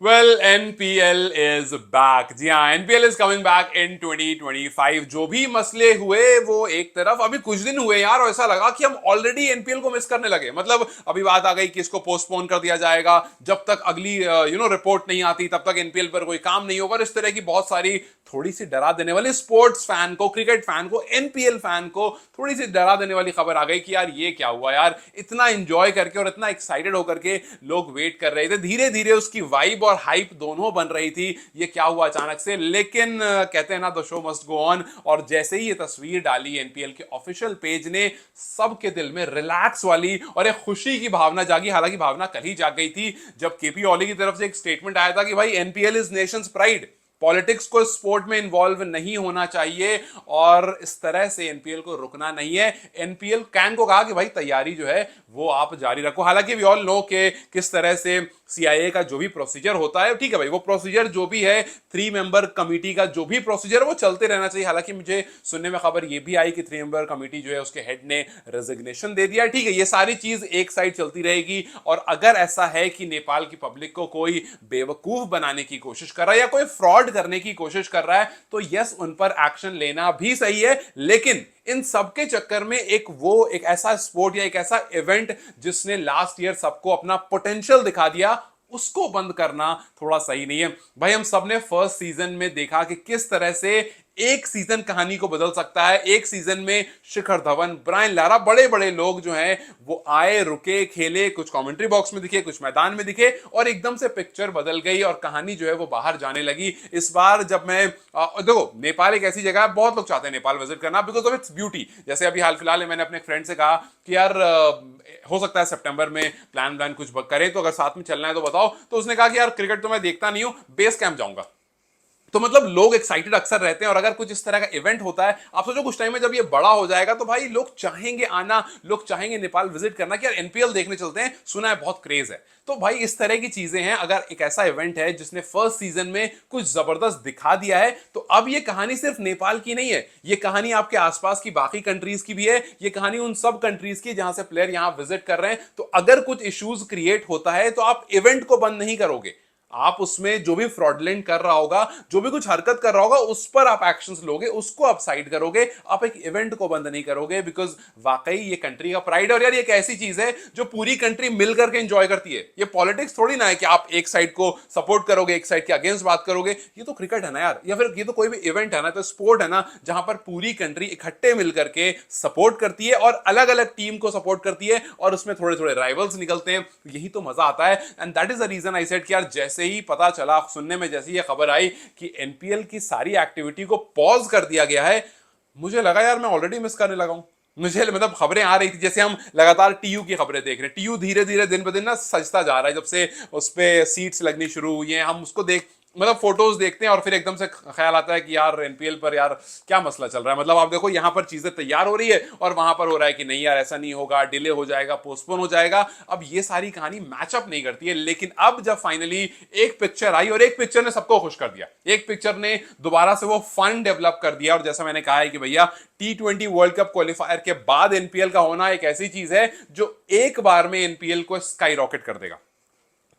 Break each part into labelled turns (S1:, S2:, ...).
S1: Well NPL is back. जी हाँ, NPL is coming back in 2025। जो भी मसले हुए वो एक तरफ, अभी कुछ दिन हुए यार और ऐसा लगा कि हम ऑलरेडी एनपीएल को मिस करने लगे। मतलब अभी बात आ गई कि इसको पोस्टपोन कर दिया जाएगा, जब तक अगली रिपोर्ट नहीं आती तब तक एनपीएल पर कोई काम नहीं होगा। इस तरह की बहुत सारी थोड़ी सी डरा देने वाली, स्पोर्ट्स फैन को, क्रिकेट फैन को, एनपीएल फैन को थोड़ी सी डरा देने वाली खबर आ गई कि यार ये क्या हुआ यार। इतना एंजॉय करके और इतना एक्साइटेड होकर के लोग वेट कर रहे थे, धीरे धीरे उसकी वाइब और हाइप दोनों बन रही थी। ये क्या हुआ अचानक से? लेकिन कहते हैं ना, the show must go on. और जैसे ही ये तस्वीर डाली एनपीएल के ऑफिशियल पेज ने, सबके दिल में रिलैक्स वाली और एक खुशी की भावना जागी। हालांकि भावना कल ही जाग गई थी जब केपी ओली की तरफ से एक स्टेटमेंट आया था कि भाई NPL is Nations pride, politics को स्पोर्ट में इन्वॉल्व नहीं होना चाहिए और इस तरह से एनपीएल को रुकना नहीं है। एनपीएल कैन को कहा कि भाई तैयारी जो है वो आप जारी रखो। हालांकि वी ऑल नो के किस तरह से सीआईए का जो भी प्रोसीजर होता है, ठीक है भाई, वो प्रोसीजर जो भी है, 3 मेंबर कमिटी का जो भी प्रोसीजर है वो चलते रहना चाहिए। हालांकि मुझे सुनने में खबर ये भी आई कि 3 मेंबर कमिटी जो है उसके हेड ने रेजिग्नेशन दे दिया। ठीक है, ये सारी चीज एक साइड चलती रहेगी। और अगर ऐसा है कि नेपाल की पब्लिक को कोई बेवकूफ बनाने की कोशिश कर रहा है या कोई फ्रॉड करने की कोशिश कर रहा है, तो यस, उन पर एक्शन लेना भी सही है। लेकिन इन सबके चक्कर में एक ऐसा स्पोर्ट या एक ऐसा इवेंट जिसने लास्ट ईयर सबको अपना पोटेंशियल दिखा दिया, उसको बंद करना थोड़ा सही नहीं है भाई। हम सबने फर्स्ट सीजन में देखा कि किस तरह से एक सीजन कहानी को बदल सकता है। एक सीजन में शिखर धवन, ब्रायन लारा, बड़े बड़े लोग जो हैं वो आए, रुके, खेले, कुछ कमेंट्री बॉक्स में दिखे, कुछ मैदान में दिखे, और एकदम से पिक्चर बदल गई और कहानी जो है वो बाहर जाने लगी। इस बार जब मैं देखो, नेपाल एक ऐसी जगह है, बहुत लोग चाहते हैं नेपाल विजिट करना बिकॉज ऑफ इट्स ब्यूटी। जैसे अभी हाल फिलहाल मैंने अपने फ्रेंड से कहा कि यार हो सकता है सितंबर में प्लान कुछ करें, तो अगर साथ में चलना है तो बताओ। तो उसने कहा कि यार क्रिकेट तो मैं देखता नहीं हूं, बेस कैंप जाऊंगा। तो मतलब लोग एक्साइटेड अक्सर रहते हैं। और अगर कुछ इस तरह का इवेंट होता है, आप सोचो कुछ टाइम में जब ये बड़ा हो जाएगा तो भाई लोग चाहेंगे आना, लोग चाहेंगे नेपाल विजिट करना कि यार एनपीएल देखने चलते हैं, सुना है बहुत क्रेज है। तो भाई इस तरह की चीजें हैं। अगर एक ऐसा इवेंट है जिसने फर्स्ट सीजन में कुछ जबरदस्त दिखा दिया है, तो अब ये कहानी सिर्फ नेपाल की नहीं है, ये कहानी आपके आसपास की बाकी कंट्रीज की भी है। ये कहानी उन सब कंट्रीज की जहां से प्लेयर यहां विजिट कर रहे हैं। तो अगर कुछ इश्यूज क्रिएट होता है तो आप इवेंट को बंद नहीं करोगे, आप उसमें जो भी फ्रॉडलेंट कर रहा होगा, जो भी कुछ हरकत कर रहा होगा, उस पर आप एक्शंस लोगे, उसको आप साइड करोगे। आप एक इवेंट को बंद नहीं करोगे बिकॉज वाकई ये कंट्री का प्राइड है। और यार ये एक ऐसी चीज है जो पूरी कंट्री मिलकर के एंजॉय करती है। ये पॉलिटिक्स थोड़ी ना है कि आप एक साइड को सपोर्ट करोगे, एक साइड के अगेंस्ट बात करोगे। ये तो क्रिकेट है ना यार, या फिर ये तो कोई भी इवेंट है ना, तो स्पोर्ट है ना, जहां पर पूरी कंट्री इकट्ठे मिलकर के सपोर्ट करती है और अलग अलग टीम को सपोर्ट करती है और उसमें थोड़े थोड़े राइवल्स निकलते हैं। यही तो मजा आता है। And that is the reason I said कि यार जैसे ही पता चला, सुनने में जैसी ये खबर आई कि एनपीएल की सारी एक्टिविटी को पॉज कर दिया गया है, मुझे लगा यार मैं ऑलरेडी मिस करने लगा हूं। मुझे मतलब खबरें आ रही थी, जैसे हम लगातार टीयू की खबरें देख रहे हैं। टीयू धीरे धीरे दिन ब दिन ना सजता जा रहा है। जब से उस पर सीट्स लगनी शुरू हुई हैं, हम उसको देख, मतलब फोटोज देखते हैं और फिर एकदम से ख्याल आता है कि यार एनपीएल पर यार क्या मसला चल रहा है। मतलब आप देखो, यहां पर चीजें तैयार हो रही है और वहां पर हो रहा है कि नहीं यार ऐसा नहीं होगा, डिले हो जाएगा, पोस्टपोन हो जाएगा। अब ये सारी कहानी मैचअप नहीं करती है। लेकिन अब जब फाइनली एक पिक्चर आई और एक पिक्चर ने सबको खुश कर दिया, एक पिक्चर ने दोबारा से वो फन डेवलप कर दिया। और जैसा मैंने कहा है कि भैया T20 वर्ल्ड कप क्वालिफायर के बाद एनपीएल का होना एक ऐसी चीज है जो एक बार में एनपीएल को स्काई रॉकेट कर देगा।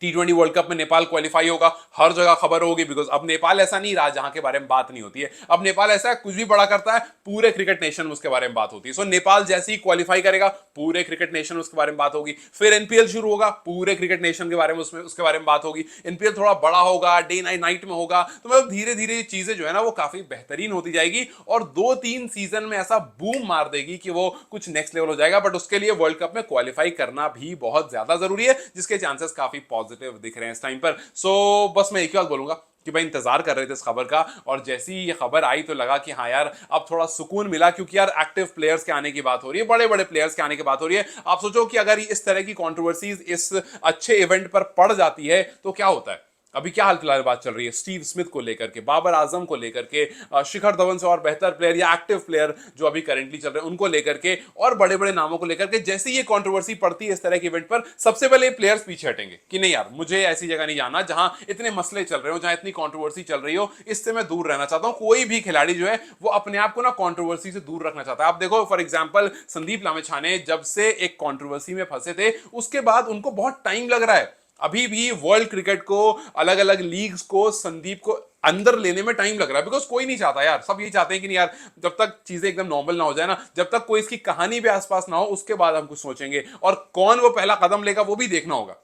S1: T20 वर्ल्ड कप में नेपाल क्वालिफाई होगा, हर जगह खबर होगी बिकॉज अब नेपाल ऐसा नहीं रहा जहां के बारे में बात नहीं होती है। अब नेपाल ऐसा है, कुछ भी बड़ा करता है पूरे क्रिकेट नेशन में उसके बारे में बात होती है। सो नेपाल जैसे ही क्वालिफाई करेगा, पूरे क्रिकेट नेशन में उसके बारे में बात होगी। फिर एनपीएल शुरू होगा, पूरे क्रिकेट नेशन के बारे में उसके बारे में बात होगी। एनपीएल थोड़ा बड़ा होगा, डे नाइट में होगा, तो मतलब धीरे धीरे चीजें जो है ना वो काफी बेहतरीन होती जाएगी और 2-3 सीजन में ऐसा बूम मार देगी कि वो कुछ नेक्स्ट लेवल हो जाएगा। बट उसके लिए वर्ल्ड कप में क्वालिफाई करना भी बहुत ज्यादा जरूरी है, जिसके चांसेस काफी पॉजिटिव दिख रहे हैं इस टाइम पर। सो बस मैं एक ही बात बोलूंगा कि भाई इंतजार कर रहे थे इस खबर का, और जैसी ये खबर आई तो लगा कि हाँ यार अब थोड़ा सुकून मिला। क्योंकि यार एक्टिव प्लेयर्स के आने की बात हो रही है, बड़े बड़े प्लेयर्स के आने की बात हो रही है। आप सोचो कि अगर इस तरह की कंट्रोवर्सीज इस अच्छे इवेंट पर पड़ जाती है तो क्या होता है। अभी क्या हाल फिलहाल बात चल रही है स्टीव स्मिथ को लेकर के, बाबर आजम को लेकर के, शिखर धवन से और बेहतर प्लेयर या एक्टिव प्लेयर जो अभी करेंटली चल रहे हैं उनको लेकर के, और बड़े बड़े नामों को लेकर के। जैसे ये कंट्रोवर्सी पड़ती है इस तरह के इवेंट पर, सबसे पहले प्लेयर्स पीछे हटेंगे कि नहीं यार मुझे ऐसी जगह नहीं जाना जहां इतने मसले चल रहे हो, जहां इतनी कंट्रोवर्सी चल रही हो, इससे मैं दूर रहना चाहता हूं। कोई भी खिलाड़ी जो है वो अपने आप को ना कंट्रोवर्सी से दूर रखना चाहता है। आप देखो फॉर एग्जांपल संदीप लामेछाने जब से एक कंट्रोवर्सी में फंसे थे, उसके बाद उनको बहुत टाइम लग रहा है अभी भी वर्ल्ड क्रिकेट को, अलग अलग लीग्स को, संदीप को अंदर लेने में टाइम लग रहा है, बिकॉज कोई नहीं चाहता यार, सब यही चाहते हैं कि नहीं यार, जब तक चीजें एकदम नॉर्मल ना हो जाए ना, जब तक कोई इसकी कहानी भी आसपास ना हो, उसके बाद हम कुछ सोचेंगे, और कौन वो पहला कदम लेगा वो भी देखना होगा।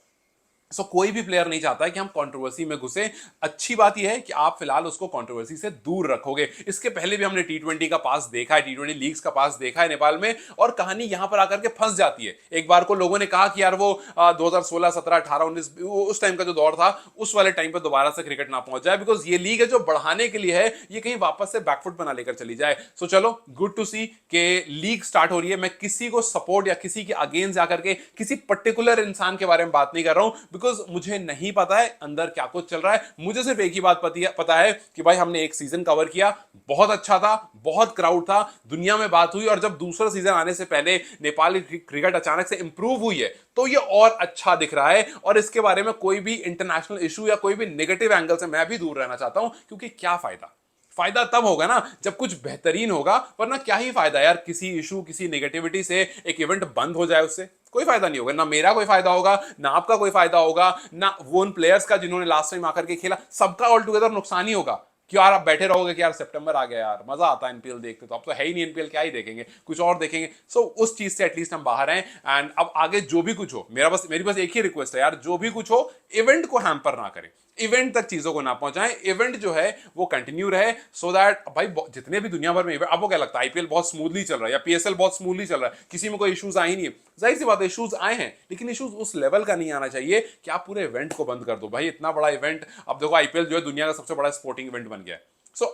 S1: कोई भी प्लेयर नहीं चाहता है कि हम कंट्रोवर्सी में घुसे। अच्छी बात यह है कि आप फिलहाल उसको कंट्रोवर्सी से दूर रखोगे। इसके पहले भी हमने टी20 का पास देखा है, टी20 लीग्स का पास देखा है नेपाल में, और कहानी यहां पर आकर के फंस जाती है। एक बार को लोगों ने कहा कि यार वो 2016, 17, 18, 19 उस टाइम का जो दौर था, उस वाले टाइम पर दोबारा से क्रिकेट ना पहुंच जाए, बिकॉज ये लीग है जो बढ़ाने के लिए है, ये कहीं वापस से बैकफुट बना लेकर चली जाए। सो चलो, गुड टू सी के लीग स्टार्ट हो रही है। मैं किसी को सपोर्ट या किसी के अगेंस्ट जाकर के किसी पर्टिकुलर इंसान के बारे में बात नहीं कर रहा हूं, बिकॉज मुझे नहीं पता है अंदर क्या कुछ चल रहा है। मुझे सिर्फ एक ही बात पता है कि भाई हमने एक सीजन कवर किया, बहुत अच्छा था, बहुत क्राउड था, दुनिया में बात हुई, और जब दूसरा सीजन आने से पहले नेपाली क्रिकेट अचानक से इंप्रूव हुई है, तो ये और अच्छा दिख रहा है। और इसके बारे में कोई भी इंटरनेशनल इशू या कोई भी नेगेटिव एंगल से मैं भी दूर रहना चाहता हूं, क्योंकि क्या फायदा। फायदा तब होगा ना जब कुछ बेहतरीन होगा, वरना क्या ही फायदा यार, किसी इशू, किसी नेगेटिविटी से एक इवेंट बंद हो जाए, उससे कोई फायदा नहीं होगा। ना मेरा कोई फायदा होगा, ना आपका कोई फायदा होगा, ना वो उन प्लेयर्स का जिन्होंने लास्ट टाइम आकर के खेला, सबका ऑल टुगेदर नुकसान ही होगा। कि यार आप बैठे रहोगे कि यार सितंबर आ गया यार, मजा आता है एनपीएल देखते, तो अब तो है ही नहीं एनपीएल, क्या ही देखेंगे, कुछ और देखेंगे। उस चीज से एटलीस्ट हम बाहर हैं। एंड अब आगे जो भी कुछ हो, मेरी बस एक ही रिक्वेस्ट है यार, जो भी कुछ हो, इवेंट को हैम्पर ना करें, इवेंट तक चीजों को ना पहुंचाएं, इवेंट जो है वो कंटिन्यू रहे, सो दैट भाई जितने भी दुनिया भर में इवेंट, आपको क्या लगता है आईपीएल बहुत स्मूथली चल रहा है या पीएसएल बहुत स्मूथली चल रहा है, किसी में कोई इश्यूज आए ही नहीं है? जाहिर सी बात है इश्यूज आए हैं, लेकिन इश्यूज उस लेवल का नहीं आना चाहिए कि आप पूरे इवेंट को बंद कर दो। भाई इतना बड़ा इवेंट, अब देखो आईपीएल जो है दुनिया का सबसे बड़ा स्पोर्टिंग इवेंट बन गया है।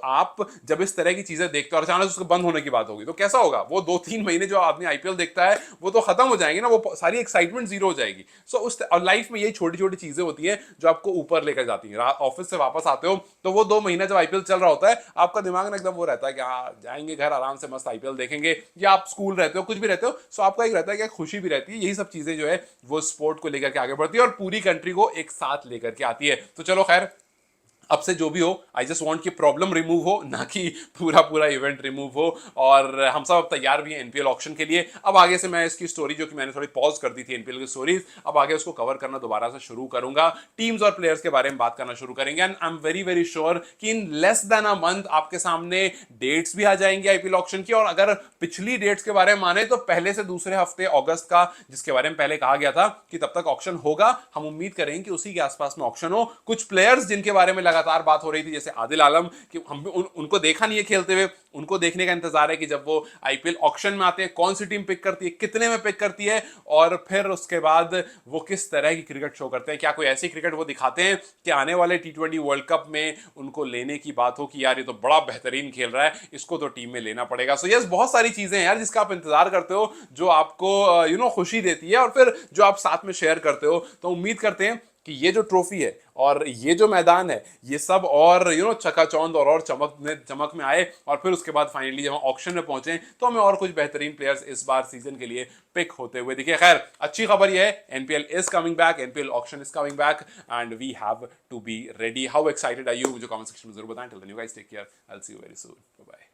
S1: आप जब इस तरह की चीजें देखते हो और अचानक उसके बंद होने की बात होगी, तो कैसा होगा? वो 2-3 महीने जो आदमी आईपीएल देखता है वो तो खत्म हो जाएंगे ना, वो सारी एक्साइटमेंट जीरो हो जाएगी। और लाइफ में यही छोटी छोटी चीजें होती हैं जो आपको ऊपर लेकर जाती हैं। ऑफिस से वापस आते हो तो वो 2 महीना जब आईपीएल चल रहा होता है, आपका दिमाग ना एकदम वो रहता है कि हाँ जाएंगे घर, आराम से मस्त आईपीएल देखेंगे, या आप स्कूल रहते हो, कुछ भी रहते हो, सो आपका एक रहता है कि खुशी भी रहती है। यही सब चीजें जो है वो स्पोर्ट को लेकर के आगे बढ़ती है और पूरी कंट्री को एक साथ लेकर के आती है। तो चलो खैर, अब से जो भी हो, आई जस्ट वांट कि प्रॉब्लम रिमूव हो, ना कि पूरा पूरा इवेंट रिमूव हो। और हम सब अब तैयार भी हैं एनपीएल ऑक्शन के लिए। अब आगे से मैं इसकी स्टोरी, जो कि मैंने थोड़ी पॉज कर दी थी एनपीएल की स्टोरीज, अब आगे उसको कवर करना दोबारा से शुरू करूंगा। टीम्स और प्लेयर्स के बारे में बात करना शुरू करेंगे। And I am very very sure कि in less than a month आपके सामने डेट्स भी आ जाएंगे आईपीएल ऑक्शन की। और अगर पिछली डेट्स के बारे में माने तो पहले से दूसरे हफ्ते अगस्त का, जिसके बारे में पहले कहा गया था कि तब तक ऑक्शन होगा, हम उम्मीद करेंगे कि उसी के आसपास में ऑक्शन हो। कुछ प्लेयर्स जिनके बारे में लगातार बात हो रही थी, जैसे आदिल आलम, कि हम उनको देखा नहीं है खेलते हुए, उनको देखने का इंतजार है कि जब वो आईपीएल ऑक्शन में आते हैं कौन सी टीम पिक करती है, कितने में पिक करती है, और फिर उसके बाद वो किस तरह की क्रिकेट शो करते हैं। क्या कोई ऐसी क्रिकेट वो दिखाते हैं कि आने वाले टी20 वर्ल्ड कप में उनको लेने की बात हो कि यार ये तो बड़ा बेहतरीन खेल रहा है, इसको तो टीम में लेना पड़ेगा। सो यस, बहुत सारी चीजें हैं यार जिसका आप इंतजार करते हो, जो आपको खुशी देती है, और फिर जो आप साथ में शेयर करते हो। तो उम्मीद करते हैं कि ये जो ट्रॉफी है और ये जो मैदान है, ये सब और चकाचौंध और चमक में आए, और फिर उसके बाद फाइनली जब हम ऑक्शन में पहुंचे तो हमें और कुछ बेहतरीन प्लेयर्स इस बार सीजन के लिए पिक होते हुए दिखे। खैर, अच्छी खबर ये है, NPL is coming back, NPL auction is coming back, and we have to be ready. How excited are you? मुझे कमेंट सेक्शन में जरूर बताएं। Till then you guys take care, I will see you very soon, bye bye.